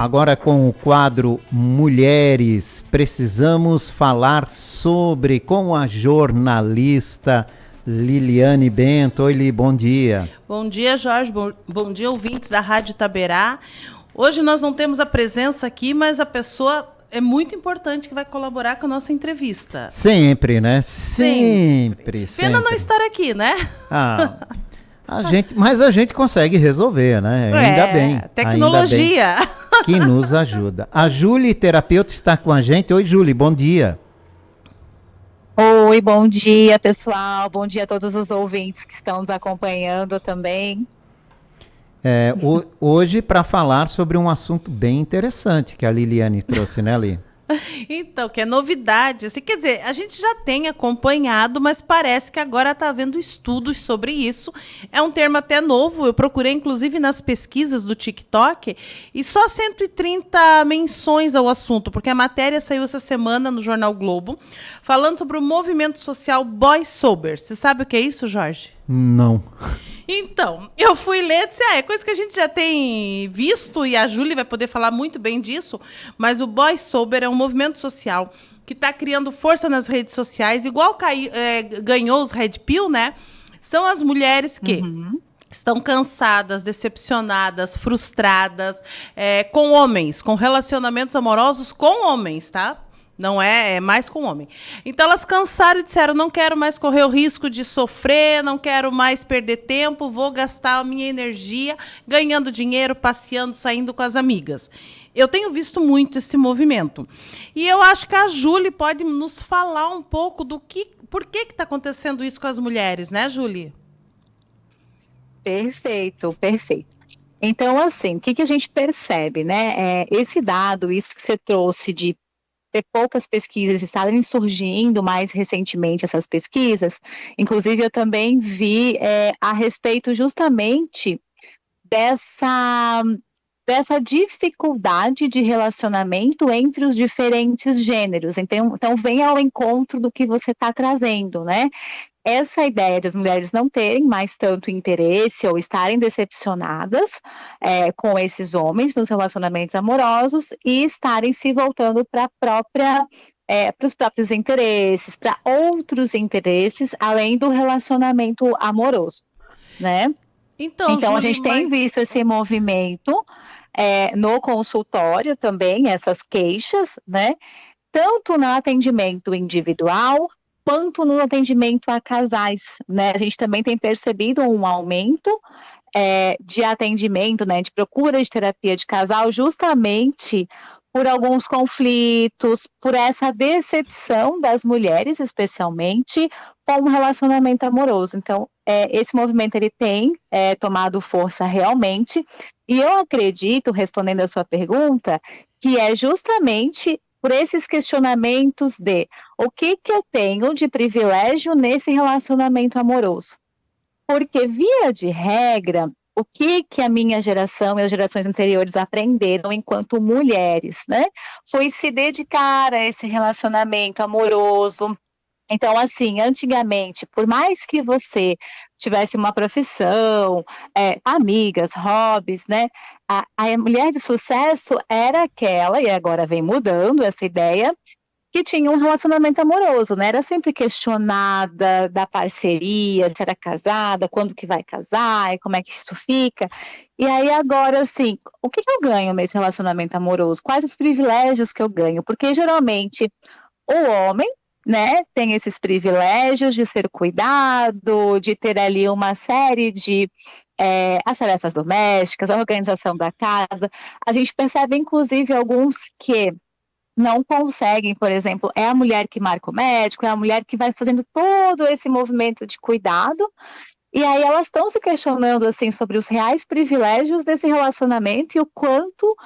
Agora com o quadro Mulheres, precisamos falar sobre com a jornalista Liliane Bento. Oi, Li, bom dia. Bom dia, Jorge. Bom dia, ouvintes da Rádio Itaberá. Hoje nós não temos a presença aqui, mas a pessoa é muito importante que vai colaborar com a nossa entrevista. Sempre, né? Sempre. Pena não estar aqui, né? Mas a gente consegue resolver, né? Ainda bem. Tecnologia. Ainda bem que nos ajuda. A Júlia, terapeuta, está com a gente. Oi, Júlia, bom dia. Oi, bom dia, pessoal. Bom dia a todos os ouvintes que estão nos acompanhando também. Hoje, para falar sobre um assunto bem interessante que a Liliane trouxe, né, Li? Então, que é novidade. Assim, quer dizer, a gente já tem acompanhado, mas parece que agora está havendo estudos sobre isso. É um termo até novo. Eu procurei, inclusive, nas pesquisas do TikTok, e só 130 menções ao assunto, porque a matéria saiu essa semana no Jornal Globo, falando sobre o movimento social Boy Sober. Você sabe o que é isso, Jorge? Não. Então, eu fui ler e disse, é coisa que a gente já tem visto, e a Júlia vai poder falar muito bem disso, mas o Boy Sober é um movimento social que está criando força nas redes sociais, igual ganhou os Red Pill, né? São as mulheres que estão cansadas, decepcionadas, frustradas, com homens, com relacionamentos amorosos com homens, tá? Não é mais com homem. Então elas cansaram e disseram, não quero mais correr o risco de sofrer, não quero mais perder tempo, vou gastar a minha energia ganhando dinheiro, passeando, saindo com as amigas. Eu tenho visto muito esse movimento. E eu acho que a Júlia pode nos falar um pouco por que está acontecendo isso com as mulheres, né, Júlia? Perfeito, perfeito. Então, assim, o que a gente percebe, né? Esse dado, isso que você trouxe de ter poucas pesquisas, estarem surgindo mais recentemente essas pesquisas. Inclusive, eu também vi a respeito justamente dessa dificuldade de relacionamento entre os diferentes gêneros. Então vem ao encontro do que você está trazendo, né? Essa ideia de as mulheres não terem mais tanto interesse ou estarem decepcionadas com esses homens nos relacionamentos amorosos e estarem se voltando para os próprios interesses, para outros interesses, além do relacionamento amoroso, né? Então Júlia, a gente tem visto esse movimento no consultório também, essas queixas, né? Tanto no atendimento individual, quanto no atendimento a casais, né? A gente também tem percebido um aumento de atendimento, né, de procura de terapia de casal, justamente por alguns conflitos, por essa decepção das mulheres, especialmente, com o relacionamento amoroso. Então, esse movimento ele tem tomado força realmente, e eu acredito, respondendo a sua pergunta, que é justamente por esses questionamentos de o que eu tenho de privilégio nesse relacionamento amoroso. Porque, via de regra, o que a minha geração e as gerações anteriores aprenderam enquanto mulheres, né? Foi se dedicar a esse relacionamento amoroso. Então, assim, antigamente, por mais que você tivesse uma profissão, amigas, hobbies, né? A mulher de sucesso era aquela, e agora vem mudando essa ideia, que tinha um relacionamento amoroso, né? Era sempre questionada da parceria, se era casada, quando que vai casar, e como é que isso fica. E aí agora, assim, o que eu ganho nesse relacionamento amoroso? Quais os privilégios que eu ganho? Porque geralmente o homem, né, tem esses privilégios de ser cuidado, de ter ali uma série de as tarefas domésticas, a organização da casa. A gente percebe, inclusive, alguns que não conseguem, por exemplo, é a mulher que marca o médico, é a mulher que vai fazendo todo esse movimento de cuidado, e aí elas estão se questionando, assim, sobre os reais privilégios desse relacionamento e o quanto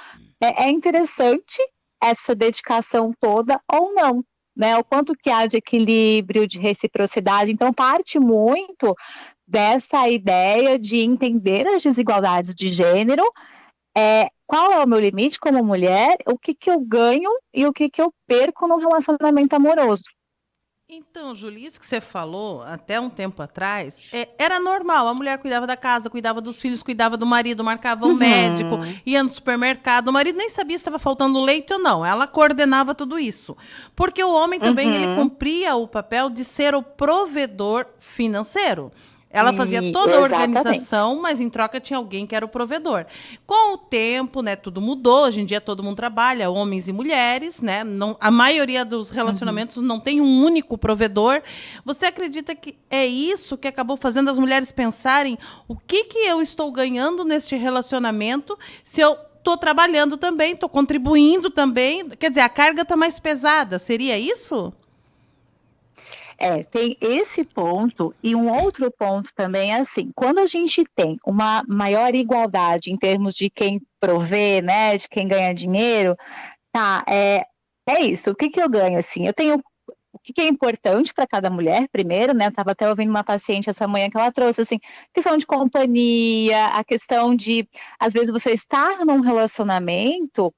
é interessante essa dedicação toda ou não, né? O quanto que há de equilíbrio, de reciprocidade. Então, parte muito dessa ideia de entender as desigualdades de gênero, qual é o meu limite como mulher, o que eu ganho e o que eu perco no relacionamento amoroso. Então, Júlia, isso que você falou até um tempo atrás, era normal. A mulher cuidava da casa, cuidava dos filhos, cuidava do marido, marcava um médico, Uhum, ia no supermercado. O marido nem sabia se estava faltando leite ou não. Ela coordenava tudo isso. Porque o homem também ele uhum. cumpria o papel de ser o provedor financeiro. Ela fazia toda a Exatamente. organização, mas em troca tinha alguém que era o provedor. Com o tempo, né, tudo mudou. Hoje em dia todo mundo trabalha, homens e mulheres, né? Não, a maioria dos Uhum. relacionamentos não tem um único provedor. Você acredita que é isso que acabou fazendo as mulheres pensarem o que eu estou ganhando neste relacionamento se eu estou trabalhando também, estou contribuindo também? Quer dizer, a carga está mais pesada. Seria isso? Tem esse ponto, e um outro ponto também é assim, quando a gente tem uma maior igualdade em termos de quem provê, né, de quem ganha dinheiro, tá, é isso, o que que eu ganho, assim, eu tenho o que que é importante para cada mulher, primeiro, né, eu estava até ouvindo uma paciente essa manhã que ela trouxe, assim, questão de companhia, a questão de, às vezes, você estar num relacionamento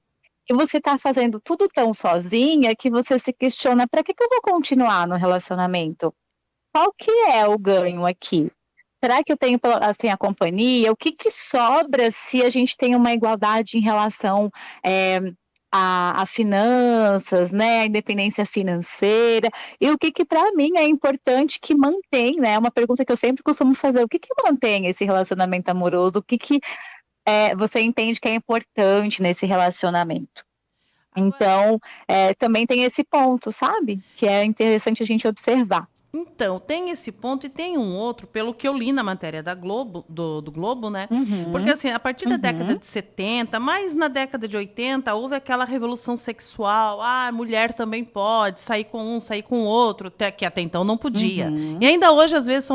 e você está fazendo tudo tão sozinha que você se questiona: "Para que que eu vou continuar no relacionamento? Qual que é o ganho aqui? Será que eu tenho assim, a companhia? O que que sobra se a gente tem uma igualdade em relação, eh, a finanças, né, a independência financeira? E o que que para mim é importante que mantém, né, é uma pergunta que eu sempre costumo fazer: o que que mantém esse relacionamento amoroso? O que que, você entende que é importante nesse relacionamento? Agora, Então, também tem esse ponto, sabe, que é interessante a gente observar. então, tem esse ponto e tem um outro, pelo que eu li na matéria da Globo, do Globo, né? Porque, Uhum, assim, a partir da década uhum, de 70, mais na década de 80, houve aquela revolução sexual. Ah, a mulher também pode sair com um, sair com o outro, que até então não podia. E uhum, ainda hoje, às vezes,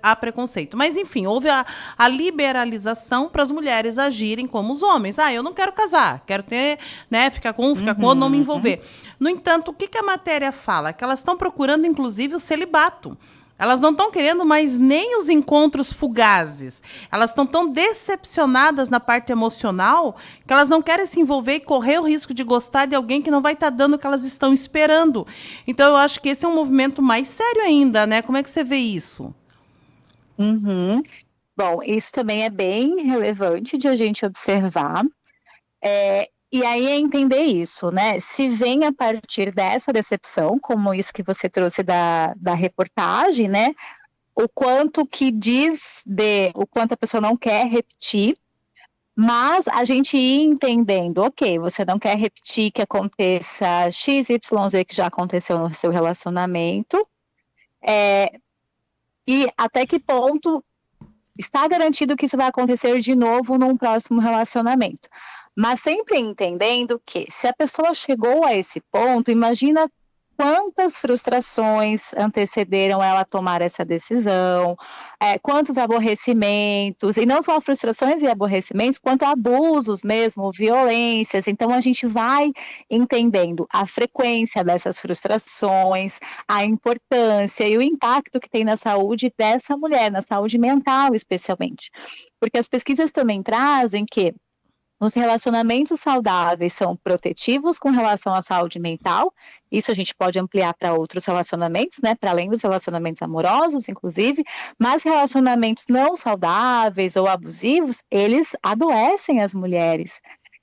há preconceito. Mas, enfim, houve a liberalização para as mulheres agirem como os homens. Ah, eu não quero casar, quero ter, né, ficar com um, ficar com outro, não me uhum. envolver. No entanto, o que a matéria fala? Que elas estão procurando, inclusive, o celibato. Elas não estão querendo mais nem os encontros fugazes. Elas estão tão decepcionadas na parte emocional que elas não querem se envolver e correr o risco de gostar de alguém que não vai estar dando o que elas estão esperando. Então, eu acho que esse é um movimento mais sério ainda, né? Como é que você vê isso? Uhum. Bom, isso também é bem relevante de a gente observar. E aí é entender isso, né, se vem a partir dessa decepção, como isso que você trouxe da reportagem, né, o quanto que o quanto a pessoa não quer repetir, mas a gente ir entendendo, ok, você não quer repetir que aconteça X, Y, Z que já aconteceu no seu relacionamento, e até que ponto está garantido que isso vai acontecer de novo num próximo relacionamento. Mas sempre entendendo que, se a pessoa chegou a esse ponto, imagina quantas frustrações antecederam ela a tomar essa decisão, quantos aborrecimentos, e não só frustrações e aborrecimentos, quanto abusos mesmo, violências. Então, a gente vai entendendo a frequência dessas frustrações, a importância e o impacto que tem na saúde dessa mulher, na saúde mental, especialmente. Porque as pesquisas também trazem que os relacionamentos saudáveis são protetivos com relação à saúde mental. Isso a gente pode ampliar para outros relacionamentos, né, para além dos relacionamentos amorosos, inclusive, mas relacionamentos não saudáveis ou abusivos, eles adoecem as mulheres.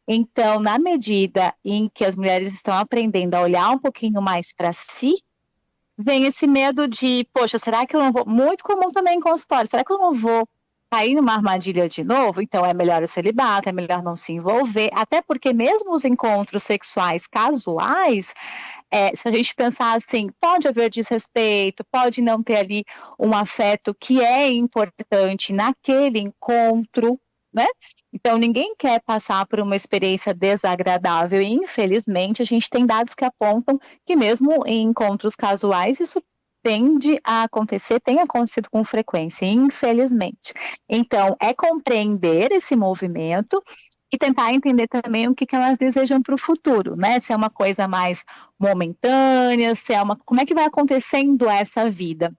Então, na medida em que as mulheres estão aprendendo a olhar um pouquinho mais para si, vem esse medo de: "Poxa, será que eu não vou", muito comum também em consultório, "Será que eu não vou cair numa armadilha de novo?". Então é melhor o celibato, é melhor não se envolver, até porque mesmo os encontros sexuais casuais, se a gente pensar assim, pode haver desrespeito, pode não ter ali um afeto que é importante naquele encontro, né. Então ninguém quer passar por uma experiência desagradável e infelizmente a gente tem dados que apontam que mesmo em encontros casuais isso tende a acontecer, tem acontecido com frequência, infelizmente. Então é compreender esse movimento e tentar entender também o que que elas desejam para o futuro, né, se é uma coisa mais momentânea, se é uma como é que vai acontecendo essa vida.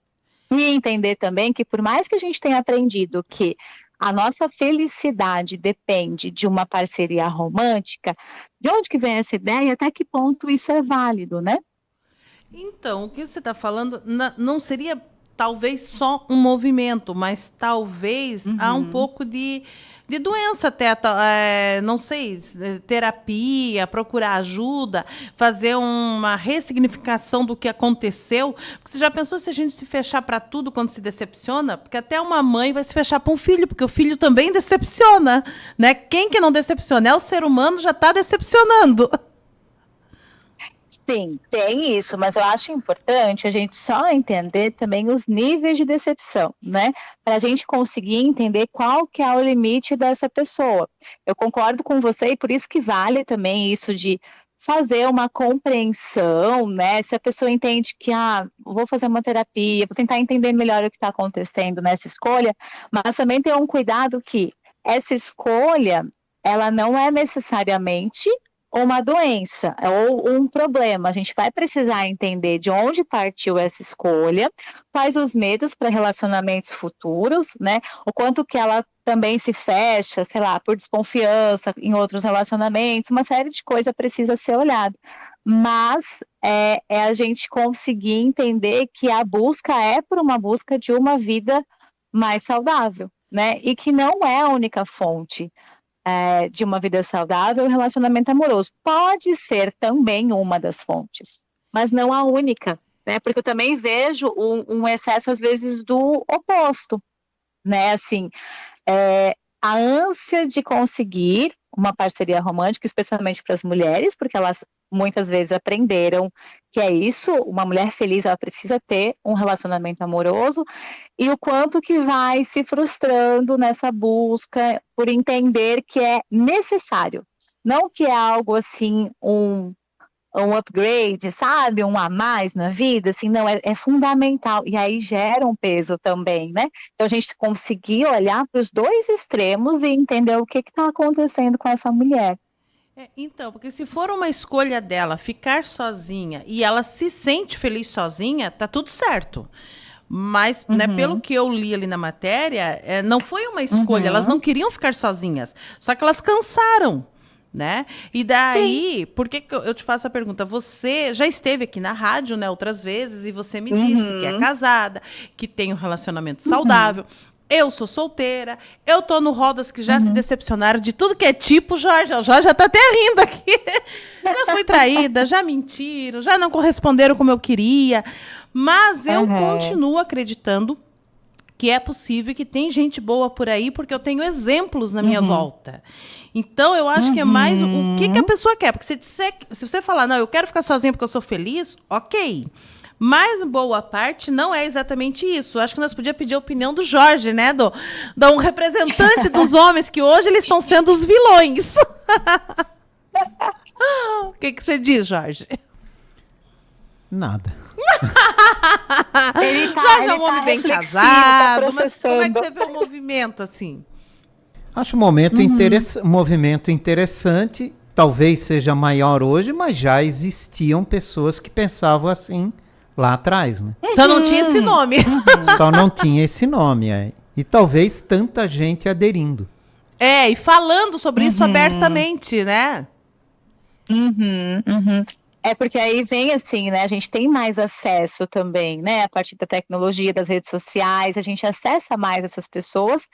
E entender também que por mais que a gente tenha aprendido que a nossa felicidade depende de uma parceria romântica, de onde que vem essa ideia e até que ponto isso é válido, né? Então, o que você está falando não seria talvez só um movimento, mas talvez há um pouco de doença até, não sei, terapia, procurar ajuda, fazer uma ressignificação do que aconteceu. Porque você já pensou se a gente se fechar para tudo quando se decepciona? Porque até uma mãe vai se fechar para um filho, porque o filho também decepciona, né? Quem que não decepciona? É o ser humano, já está decepcionando. Sim, tem isso, mas eu acho importante a gente só entender também os níveis de decepção, né? Para a gente conseguir entender qual que é o limite dessa pessoa. Eu concordo com você e por isso que vale também isso de fazer uma compreensão, né? Se a pessoa entende que, vou fazer uma terapia, vou tentar entender melhor o que está acontecendo nessa escolha, mas também ter um cuidado que essa escolha, ela não é necessariamente uma doença ou um problema. A gente vai precisar entender de onde partiu essa escolha, quais os medos para relacionamentos futuros, né? O quanto que ela também se fecha, sei lá, por desconfiança em outros relacionamentos, uma série de coisas precisa ser olhada. Mas é a gente conseguir entender que a busca é por uma busca de uma vida mais saudável, né? E que não é a única fonte de uma vida saudável, o relacionamento amoroso. Pode ser também uma das fontes, mas não a única, né? Porque eu também vejo um excesso, às vezes, do oposto, né? Assim, a ânsia de conseguir uma parceria romântica, especialmente para as mulheres, porque elas muitas vezes aprenderam que é isso, uma mulher feliz, ela precisa ter um relacionamento amoroso, e o quanto que vai se frustrando nessa busca por entender que é necessário, não que é algo assim, um upgrade, sabe? Um a mais na vida, assim, não, é fundamental, e aí gera um peso também, né? Então a gente conseguir olhar para os dois extremos e entender o que está acontecendo com essa mulher. Então, porque se for uma escolha dela ficar sozinha e ela se sente feliz sozinha, tá tudo certo. Mas, né, pelo que eu li ali na matéria, não foi uma escolha, elas não queriam ficar sozinhas, só que elas cansaram, né? E daí, por que eu te faço a pergunta? Você já esteve aqui na rádio, né, outras vezes, e você me disse que é casada, que tem um relacionamento saudável. Eu sou solteira, eu tô no Rodas que já se decepcionaram de tudo que é tipo, Jorge. O Jorge já tá até rindo aqui. Já fui traída, já mentiram, já não corresponderam como eu queria. Mas eu continuo acreditando que é possível, que tem gente boa por aí, porque eu tenho exemplos na minha volta. Então, eu acho que é mais o que a pessoa quer. Porque se você falar, não, eu quero ficar sozinha porque eu sou feliz, ok. Mas boa parte não é exatamente isso. Acho que nós podíamos pedir a opinião do Jorge, né? Do um representante dos homens, que hoje eles estão sendo os vilões. O que você diz, Jorge? Nada. Jorge é um homem bem casado, mas como é que você vê o movimento assim? Acho um movimento interessante. Talvez seja maior hoje, mas já existiam pessoas que pensavam assim lá atrás, né? Só não tinha esse nome. Só não tinha esse nome, E talvez tanta gente aderindo. E falando sobre isso abertamente, né? É porque aí vem assim, né? A gente tem mais acesso também, né? A partir da tecnologia, das redes sociais, a gente acessa mais essas pessoas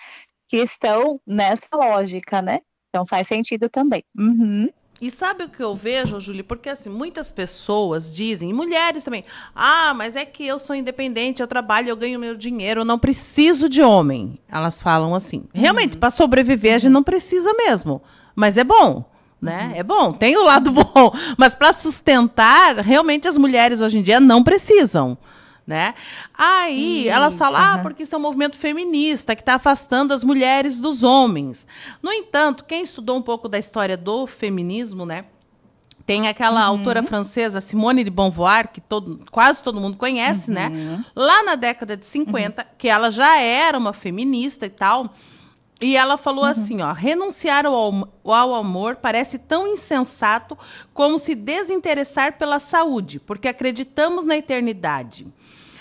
que estão nessa lógica, né? Então faz sentido também. E sabe o que eu vejo, Júlia? Porque assim, muitas pessoas dizem, e mulheres também, mas é que eu sou independente, eu trabalho, eu ganho meu dinheiro, eu não preciso de homem. Elas falam assim. Realmente, para sobreviver, a gente não precisa mesmo. Mas é bom, né? É bom, tem o lado bom. Mas para sustentar, realmente as mulheres hoje em dia não precisam. Né? Aí elas falam, porque isso é um movimento feminista que está afastando as mulheres dos homens. No entanto, quem estudou um pouco da história do feminismo, né, tem aquela autora francesa, Simone de Beauvoir, que quase todo mundo conhece, né? Lá na década de 50, que ela já era uma feminista e tal, e ela falou assim, renunciar ao amor parece tão insensato como se desinteressar pela saúde, porque acreditamos na eternidade.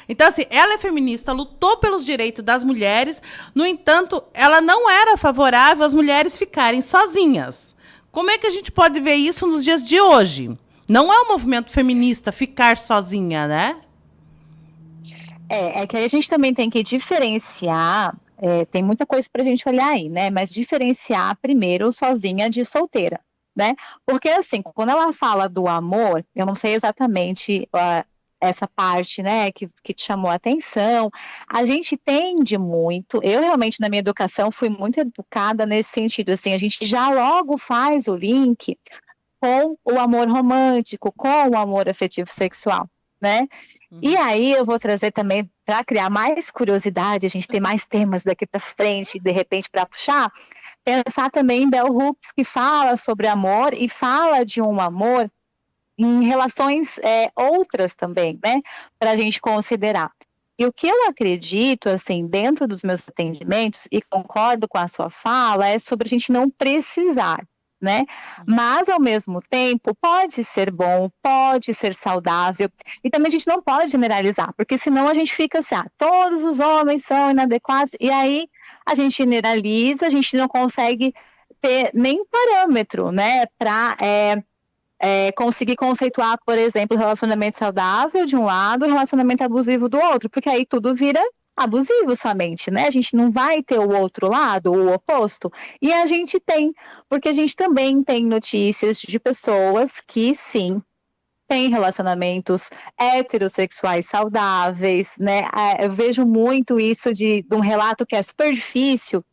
Então, assim, ela é feminista, lutou pelos direitos das mulheres, no entanto, ela não era favorável às mulheres ficarem sozinhas. Como é que a gente pode ver isso nos dias de hoje? Não é um movimento feminista ficar sozinha, né? É que aí a gente também tem que diferenciar, tem muita coisa para a gente olhar aí, né? Mas diferenciar primeiro sozinha de solteira, né? Porque assim, quando ela fala do amor, eu não sei exatamente essa parte, né, que te chamou a atenção. A gente tende muito, eu realmente na minha educação fui muito educada nesse sentido, assim, a gente já logo faz o link com o amor romântico, com o amor afetivo sexual, né? E aí eu vou trazer também, para criar mais curiosidade, a gente ter mais temas daqui para frente, de repente para puxar, pensar também em Bell Hooks, que fala sobre amor e fala de um amor em relações outras também, né, para a gente considerar. E o que eu acredito, assim, dentro dos meus atendimentos, e concordo com a sua fala, é sobre a gente não precisar, né? Mas, ao mesmo tempo, pode ser bom, pode ser saudável, e também a gente não pode generalizar, porque senão a gente fica assim, todos os homens são inadequados, e aí a gente generaliza, a gente não consegue ter nem parâmetro, né, para conseguir conceituar, por exemplo, relacionamento saudável de um lado e relacionamento abusivo do outro, porque aí tudo vira abusivo somente, né? A gente não vai ter o outro lado, o oposto, e a gente tem, porque a gente também tem notícias de pessoas que, sim, têm relacionamentos heterossexuais saudáveis, né? Eu vejo muito isso de um relato que é super difícil,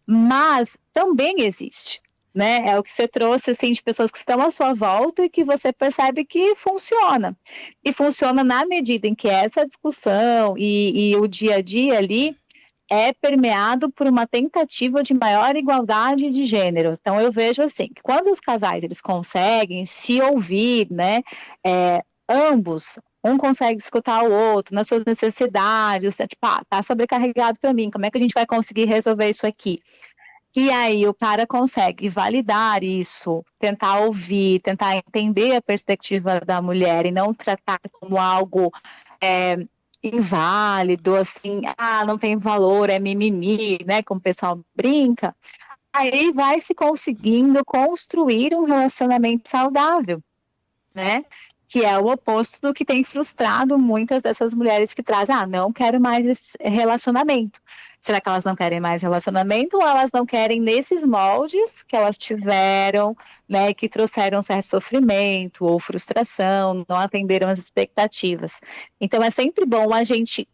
mas também existe. Né? É o que você trouxe assim, de pessoas que estão à sua volta e que você percebe que funciona. E funciona na medida em que essa discussão e o dia a dia ali é permeado por uma tentativa de maior igualdade de gênero. Então eu vejo assim, que quando os casais eles conseguem se ouvir, né, ambos, um consegue escutar o outro nas suas necessidades, tipo, tá sobrecarregado para mim, como é que a gente vai conseguir resolver isso aqui? E aí o cara consegue validar isso, tentar ouvir, tentar entender a perspectiva da mulher e não tratar como algo inválido, assim, não tem valor, é mimimi, né, como o pessoal brinca. Aí vai se conseguindo construir um relacionamento saudável, né? Que é o oposto do que tem frustrado muitas dessas mulheres que trazem, não quero mais esse relacionamento. Será que elas não querem mais relacionamento ou elas não querem nesses moldes que elas tiveram, né, que trouxeram certo sofrimento ou frustração, não atenderam as expectativas? Então é sempre bom a gente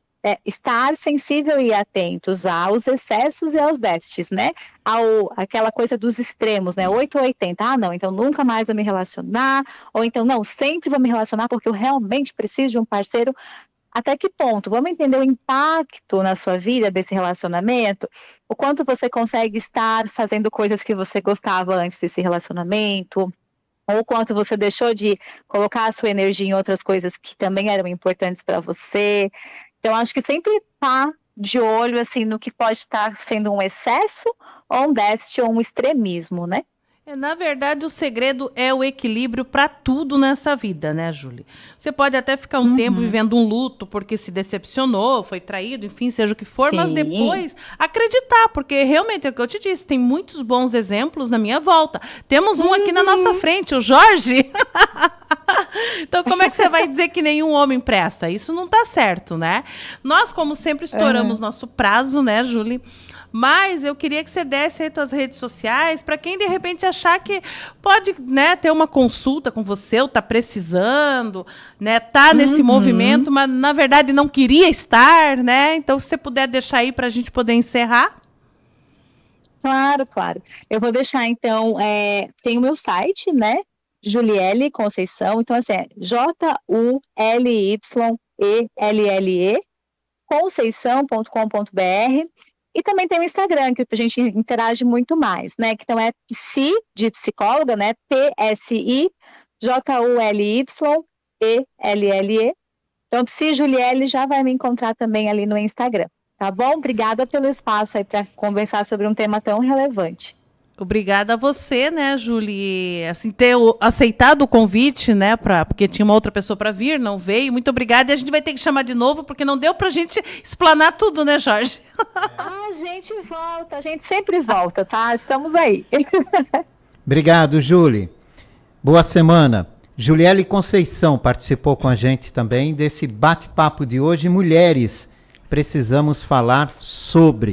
estar sensível e atentos aos excessos e aos déficits, né? Aquela coisa dos extremos, né? 8 ou 80. Não, então nunca mais vou me relacionar, ou então não, sempre vou me relacionar porque eu realmente preciso de um parceiro. Até que ponto? Vamos entender o impacto na sua vida desse relacionamento? O quanto você consegue estar fazendo coisas que você gostava antes desse relacionamento? Ou o quanto você deixou de colocar a sua energia em outras coisas que também eram importantes para você? Então, acho que sempre estar de olho assim, no que pode estar sendo um excesso, ou um déficit, ou um extremismo, né? Na verdade, o segredo é o equilíbrio para tudo nessa vida, né, Júlia? Você pode até ficar um tempo vivendo um luto porque se decepcionou, foi traído, enfim, seja o que for, mas depois acreditar, porque realmente é o que eu te disse, tem muitos bons exemplos na minha volta. Temos um aqui na nossa frente, o Jorge. Então, como é que você vai dizer que nenhum homem presta? Isso não tá certo, né? Nós, como sempre, estouramos nosso prazo, né, Júlia? Mas eu queria que você desse aí suas redes sociais para quem de repente achar que pode, né, ter uma consulta com você ou tá precisando, né, tá nesse movimento, mas na verdade não queria estar, né? Então, se você puder deixar aí para a gente poder encerrar. Claro, claro. Eu vou deixar então, tem o meu site, né? Julielle Conceição, então assim, JULYELLE conceição.com.br. E também tem o Instagram, que a gente interage muito mais, né? Que então é Psi, de psicóloga, né? PSI JULYELLE. Então, Psi Julielle já vai me encontrar também ali no Instagram, tá bom? Obrigada pelo espaço aí para conversar sobre um tema tão relevante. Obrigada a você, né, Julie, assim, ter aceitado o convite, né, porque tinha uma outra pessoa para vir, não veio. Muito obrigada. E a gente vai ter que chamar de novo, porque não deu para a gente explanar tudo, né, Jorge? A gente volta, a gente sempre volta, tá? Estamos aí. Obrigado, Julie. Boa semana. Juliele Conceição participou com a gente também desse bate-papo de hoje. Mulheres, precisamos falar sobre.